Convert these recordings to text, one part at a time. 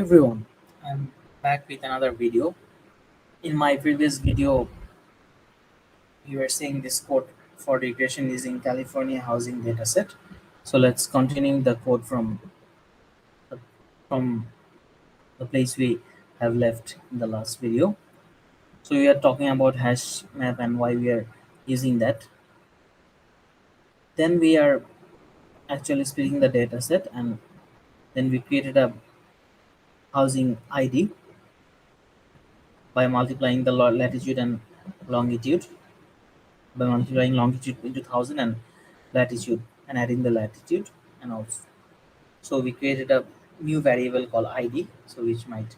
everyone, I'm back with another video. In my previous video, we were saying this code for regression using California housing dataset. So let's continue the code from the place we have left in the last video. So we are talking about hash map and why we are using that. Then we are actually splitting the dataset, and then we created a housing ID by multiplying the latitude and longitude, by multiplying longitude into 1000 and latitude and adding the latitude. And also, so we created a new variable called id, so which might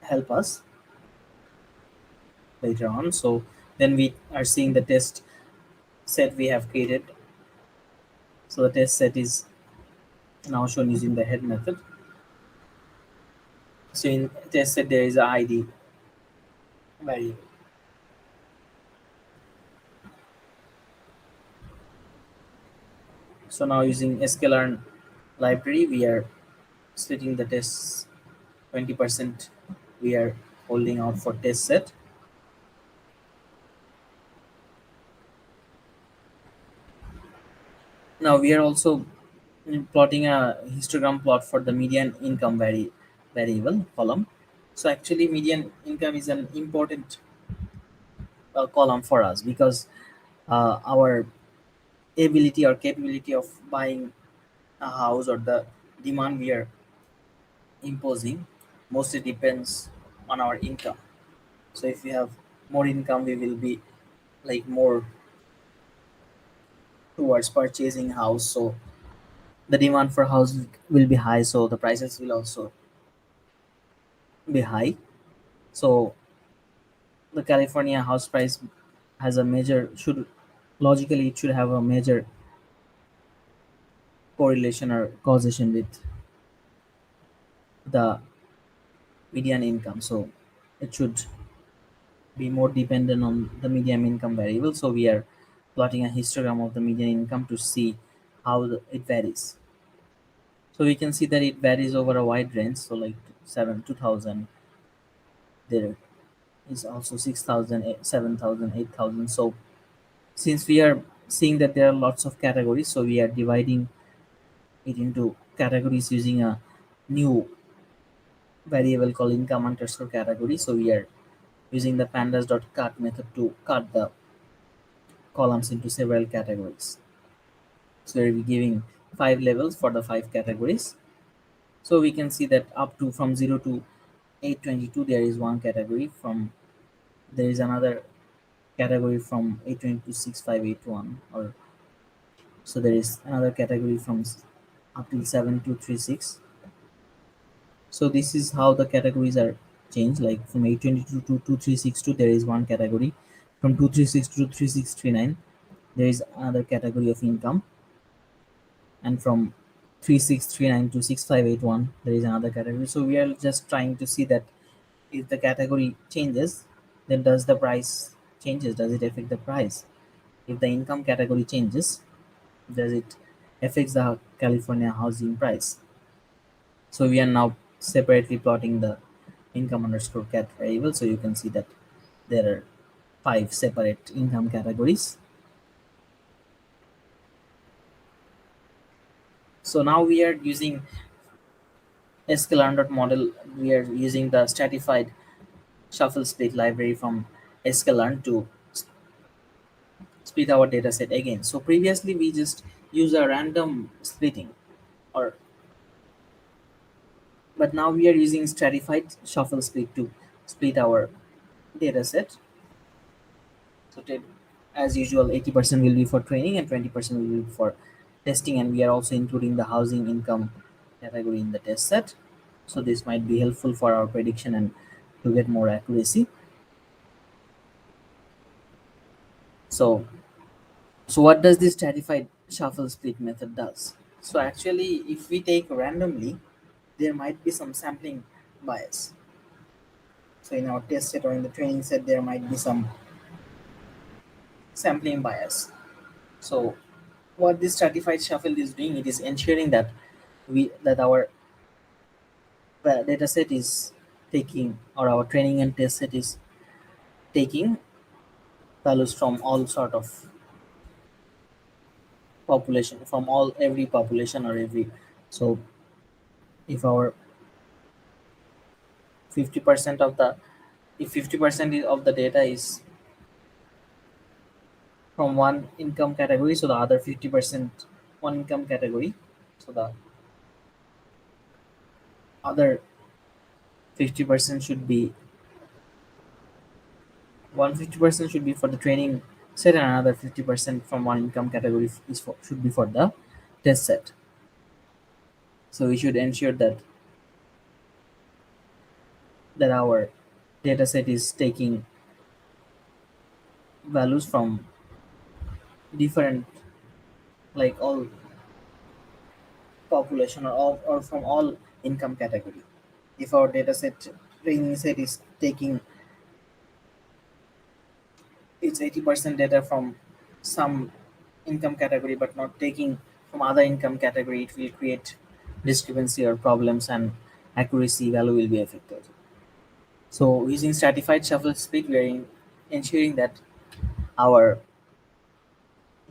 help us later on. So then we are seeing the test set we have created. So the test set is now shown using the head method. So in test set there is a id variable. So now using sklearn library, we are splitting the tests 20%. We are holding out for test set. Now we are also plotting a histogram plot for the median income variable column. So actually median income is an important column for us because our ability or capability of buying a house or the demand we are imposing mostly depends on our income. So if we have more income, we will be like more towards purchasing house. So the demand for house will be high, so the prices will also be high. So the California house price has a major should logically it should have a major correlation or causation with the median income. So it should be more dependent on the median income variable. So we are plotting a histogram of the median income to see how it varies. So we can see that it varies over a wide range. So like 2000, there is also 6000, 7000, 8000. So since we are seeing that there are lots of categories, so we are dividing it into categories using a new variable called income underscore category. So we are using the pandas.cut method to cut the columns into several categories. So we're giving 5 levels for the 5 categories. So we can see that up to from 0 to 822 there is one category. From there is another category from 820 to 6581, or so there is another category from up till 7236. So this is how the categories are changed. Like from 822 to 2362 there is one category. From 2362 to 3639 there is another category of income. And from 3639 to 6581 there is another category. So we are just trying to see that if the category changes, then does the price changes, does it affect the price? If the income category changes, does it affects the California housing price? So we are now separately plotting the income underscore cat variable. So you can see that there are 5 separate income categories. So now we are using sklearn.model. We are using the stratified shuffle split library from sklearn to split our data set again. So previously we just use a random splitting, or but now we are using stratified shuffle split to split our data set. So as usual, 80% will be for training and 20% will be for testing, and we are also including the housing income category in the test set. So this might be helpful for our prediction and to get more accuracy. So what does this stratified shuffle split method does? So actually, if we take randomly, there might be some sampling bias. So in our test set or in the training set, there might be some sampling bias. So what this stratified shuffle is doing, it is ensuring that our data set is taking, or our training and test set is taking values from all sort of population, from all every population or every. So if our 50% of the, if 50% of the data is from one income category, so the other 50% one income category, so the other 50% should be, 150% should be for the training set, and another 50% from one income category is for, should be for the test set. So we should ensure that our data set is taking values from different, like all population, or from all income category. If our data set, training set is taking its 80% data from some income category but not taking from other income category, it will create discrepancy or problems, and accuracy value will be affected. So using stratified shuffle split, we are ensuring that our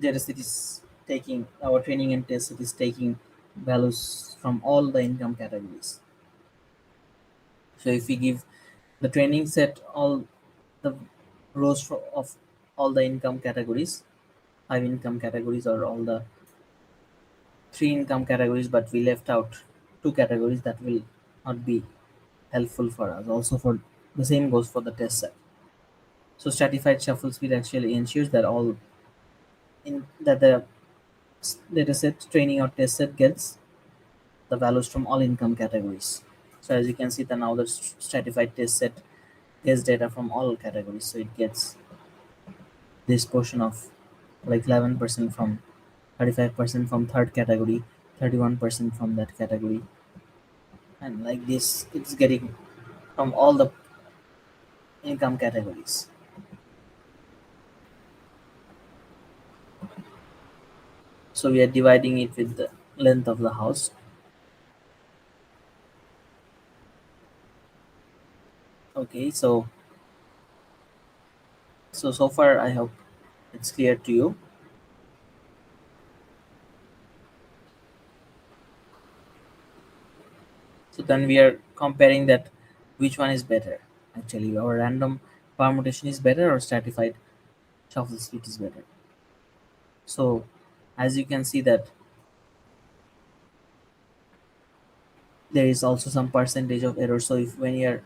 data set is taking, our training and test set is taking values from all the income categories. So if we give the training set all the rows of all the income categories, five income categories, or all the three income categories, but we left out two categories, that will not be helpful for us. Also, for the same goes for the test set. So stratified shuffle speed actually ensures that all in that the data set, training or test set, gets the values from all income categories. So as you can see, the now the stratified test set gets data from all categories. So it gets this portion of like 11% from, 35% from third category, 31% from that category, and like this it's getting from all the income categories. So we are dividing it with the length of the house. Okay, so far I hope it's clear to you. So then we are comparing that which one is better. Actually, our random permutation is better or stratified shuffle split is better. So as you can see that there is also some percentage of error. So if when you're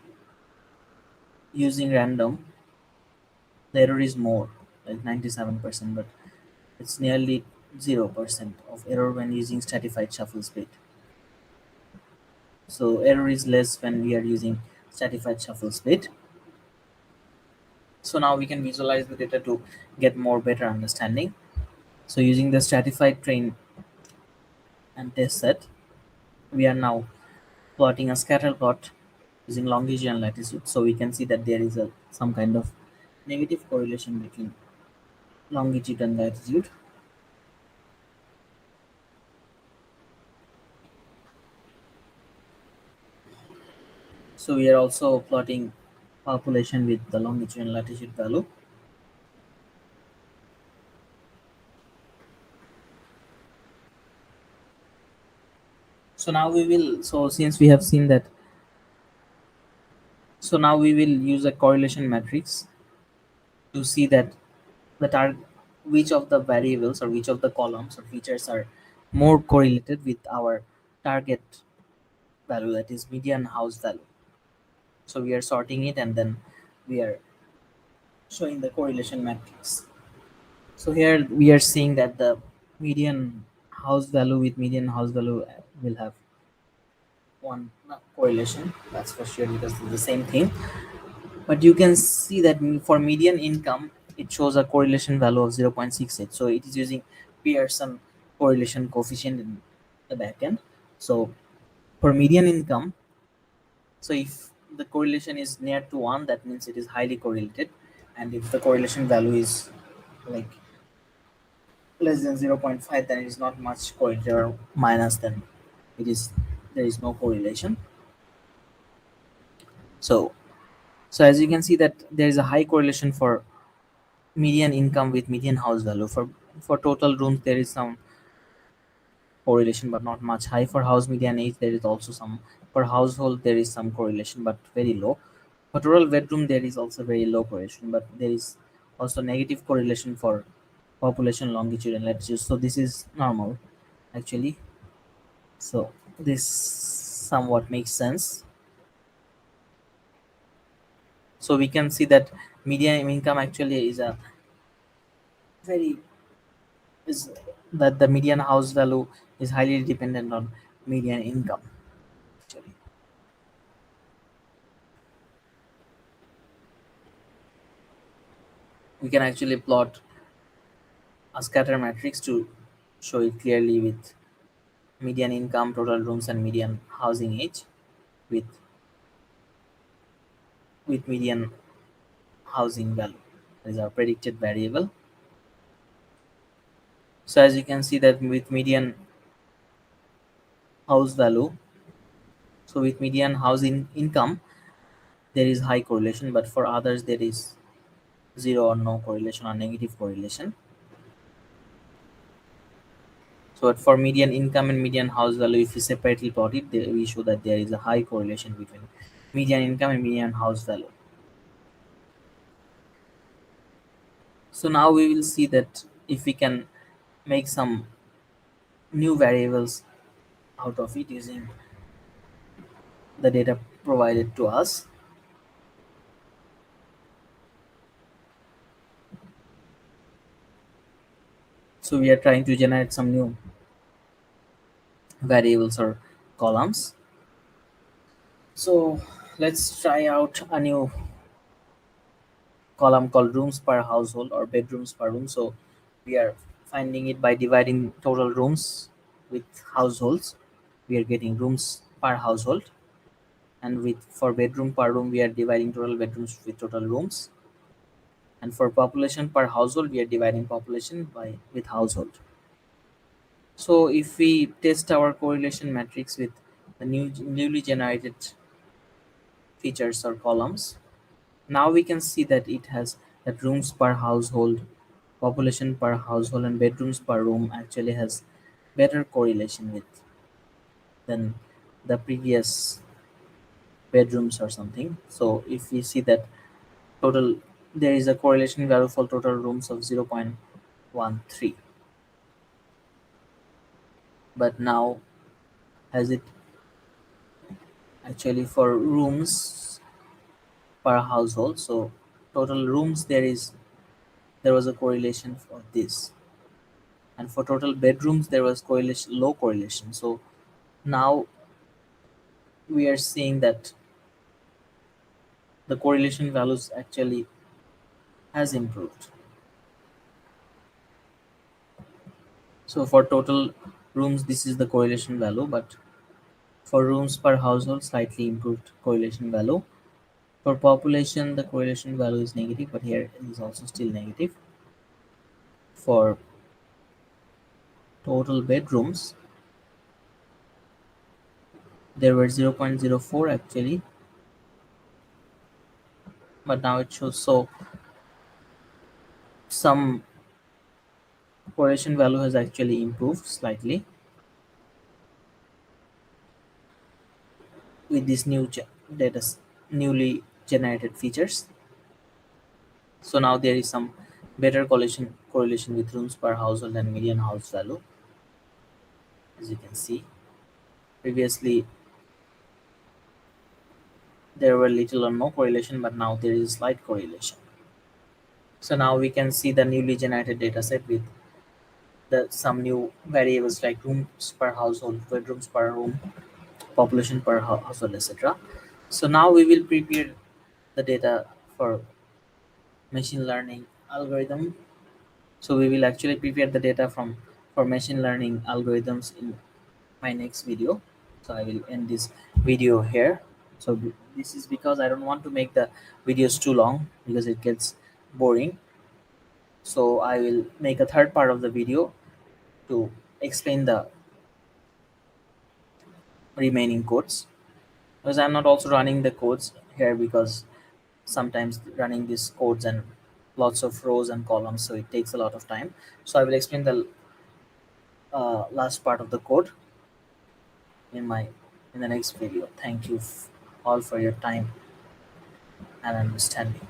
using random, the error is more, like 97%, but it's nearly 0% of error when using stratified shuffle split. So error is less when we are using stratified shuffle split. So now we can visualize the data to get more better understanding. So using the stratified train and test set, we are now plotting a scatter plot using longitude and latitude. So we can see that there is a some kind of negative correlation between longitude and latitude. So we are also plotting population with the longitude and latitude value. So now we will, so since we have seen that, so now we will use a correlation matrix to see that the target, which of the variables or which of the columns or features are more correlated with our target value, that is median house value. So we are sorting it and then we are showing the correlation matrix. So here we are seeing that the median house value with median house value will have one correlation, that's for sure, because it's the same thing. But you can see that for median income it shows a correlation value of 0.68. So it is using Pearson correlation coefficient in the backend. So for median income, so if the correlation is near to 1, that means it is highly correlated, and if the correlation value is like less than 0.5, then it is not much correlated, or minus, then it is, there is no correlation. So so as you can see that there is a high correlation for median income with median house value. For total rooms there is some correlation but not much. High for house median age there is also some. For household there is some correlation but very low. For total bedroom there is also very low correlation, but there is also negative correlation for population longitude and latitude. So this is normal actually. So this somewhat makes sense. So we can see that median income actually is a very is that the median house value is highly dependent on median income actually. We can actually plot a scatter matrix to show it clearly with median income, total rooms, and median housing age with median housing value. That is our predicted variable. So as you can see that with median house value, so with median housing income, there is high correlation, but for others there is zero or no correlation or negative correlation. So for median income and median house value, if we separately plot it, we show that there is a high correlation between median income and median house value. So now we will see that if we can make some new variables out of it using the data provided to us. So we are trying to generate some new variables or columns. So let's try out a new column called rooms per household or bedrooms per room. So we are finding it by dividing total rooms with households. We are getting rooms per household, and with for bedroom per room we are dividing total bedrooms with total rooms, and for population per household we are dividing population by with household. So if we test our correlation matrix with the newly generated features or columns, now we can see that it has that rooms per household, population per household, and bedrooms per room actually has better correlation with than the previous bedrooms or something. So if we see that total there is a correlation value for total rooms of 0.13, but now has it actually for rooms per household. So total rooms there was a correlation for this, and for total bedrooms there was correlation low correlation. So now we are seeing that the correlation values actually has improved. So for total rooms this is the correlation value, but for rooms per household slightly improved correlation value. For population the correlation value is negative, but here it is also still negative. For total bedrooms there were 0.04 actually, but now it shows. So some correlation value has actually improved slightly with this data newly generated features. So now there is some better correlation with rooms per household and median house value. As you can see, previously there were little or no correlation, but now there is slight correlation. So now we can see the newly generated data set with the some new variables like rooms per household, bedrooms per room, population per household, etc. So now we will prepare the data for machine learning algorithm. So we will actually prepare the data for machine learning algorithms in my next video. So I will end this video here. So this is because I don't want to make the videos too long because it gets boring. So I will make a third part of the video to explain the remaining codes, because I'm not also running the codes here because sometimes running these codes and lots of rows and columns, so it takes a lot of time. So I will explain the last part of the code in my in the next video. Thank you all for your time and understanding.